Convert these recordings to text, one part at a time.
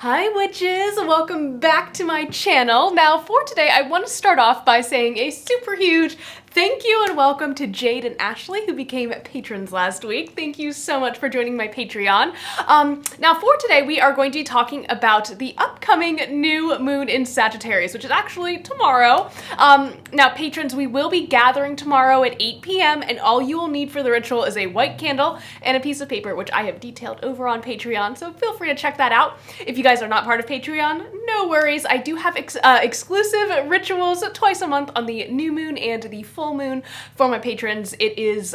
Hi witches! Welcome back to my channel. Now for today I want to start off by saying a super huge thank you and welcome to Jade and Ashley who became patrons last week. Thank you so much for joining my Patreon. Now for today we are going to be talking about the upcoming new moon in Sagittarius, which is actually tomorrow. Now patrons, we will be gathering tomorrow at 8 p.m. and all you will need for the ritual is a white candle and a piece of paper, which I have detailed over on Patreon, so feel free to check that out. If you guys are not part of Patreon, no worries. I do have exclusive rituals twice a month on the new moon and the full moon for my patrons. It is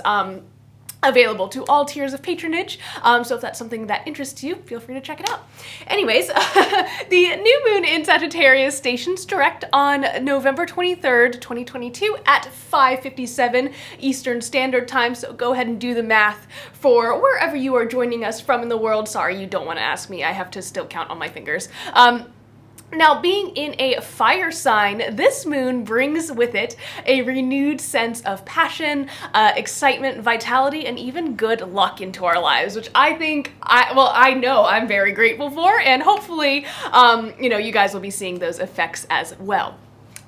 available to all tiers of patronage, so if that's something that interests you, feel free to check it out. Anyways, the new moon in Sagittarius stations direct on November 23rd, 2022 at 5:57 Eastern Standard Time, so go ahead and do the math for wherever you are joining us from in the world. Sorry, you don't want to ask me. I have to still count on my fingers. Now, being in a fire sign, this moon brings with it a renewed sense of passion, excitement, vitality, and even good luck into our lives, which I know I'm very grateful for, and hopefully, you guys will be seeing those effects as well.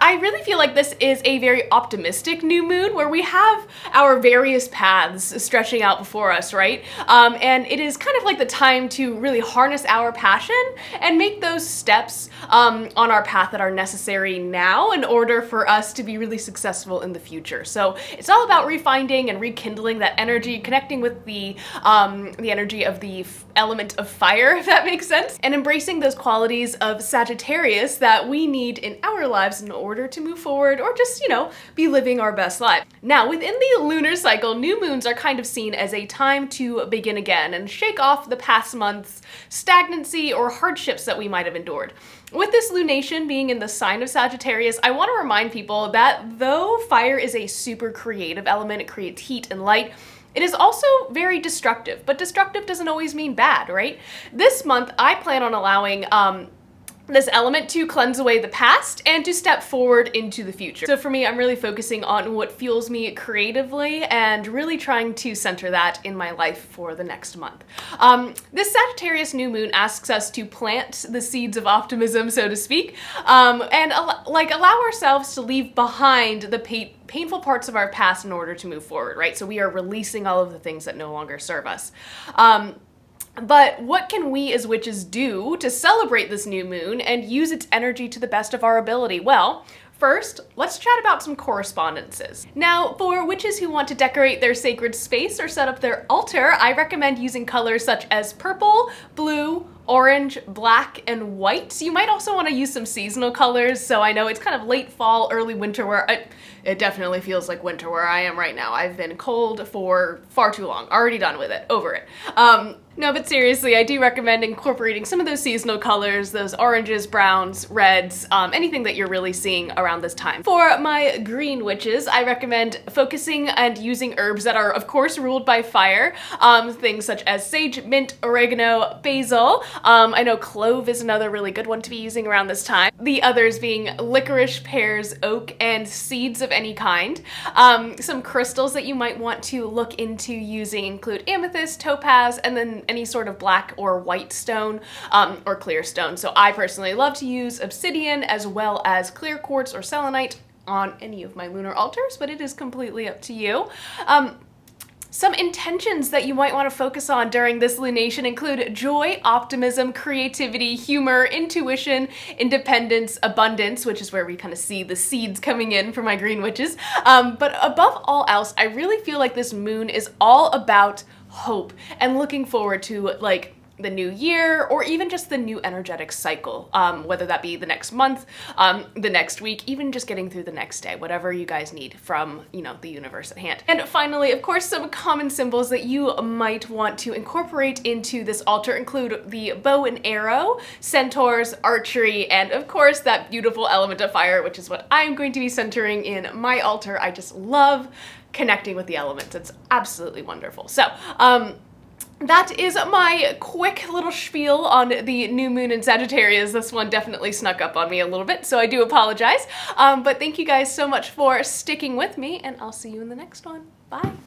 I really feel like this is a very optimistic new moon where we have our various paths stretching out before us, right? And it is kind of like the time to really harness our passion and make those steps on our path that are necessary now in order for us to be really successful in the future. So it's all about refinding and rekindling that energy, connecting with the energy of the element of fire, if that makes sense, and embracing those qualities of Sagittarius that we need in our lives in order to move forward or just, be living our best life. Now, within the lunar cycle, new moons are kind of seen as a time to begin again and shake off the past month's stagnancy or hardships that we might have endured. With this lunation being in the sign of Sagittarius, I want to remind people that though fire is a super creative element, it creates heat and light, it is also very destructive, but destructive doesn't always mean bad, right? This month, I plan on allowing this element to cleanse away the past and to step forward into the future. So for me, I'm really focusing on what fuels me creatively and really trying to center that in my life for the next month. This Sagittarius new moon asks us to plant the seeds of optimism, so to speak, and allow ourselves to leave behind the painful parts of our past in order to move forward, right? So we are releasing all of the things that no longer serve us. But what can we as witches do to celebrate this new moon and use its energy to the best of our ability? Well, first, let's chat about some correspondences. Now, for witches who want to decorate their sacred space or set up their altar, I recommend using colors such as purple, blue, orange, black, and white. You might also want to use some seasonal colors, so I know it's kind of late fall, early winter where it definitely feels like winter where I am right now. I've been cold for far too long. Already done with it. Over it. No, but seriously, I do recommend incorporating some of those seasonal colors, those oranges, browns, reds, anything that you're really seeing around this time. For my green witches, I recommend focusing and using herbs that are, of course, ruled by fire. Things such as sage, mint, oregano, basil. I know clove is another really good one to be using around this time. The others being licorice, pears, oak, and seeds of any kind. Some crystals that you might want to look into using include amethyst, topaz, and then any sort of black or white stone or clear stone. So I personally love to use obsidian as well as clear quartz or selenite on any of my lunar altars, but it is completely up to you. Some intentions that you might want to focus on during this lunation include joy, optimism, creativity, humor, intuition, independence, abundance, which is where we kind of see the seeds coming in for my green witches. But above all else, I really feel like this moon is all about hope and looking forward to the new year or even just the new energetic cycle, whether that be the next month, the next week, even just getting through the next day, whatever you guys need from, the universe at hand. And finally, of course, some common symbols that you might want to incorporate into this altar include the bow and arrow, centaurs, archery, and of course that beautiful element of fire, which is what I'm going to be centering in my altar. I just love connecting with the elements. It's absolutely wonderful. So, that is my quick little spiel on the new moon in Sagittarius. This one definitely snuck up on me a little bit, so I do apologize. But thank you guys so much for sticking with me, and I'll see you in the next one. Bye.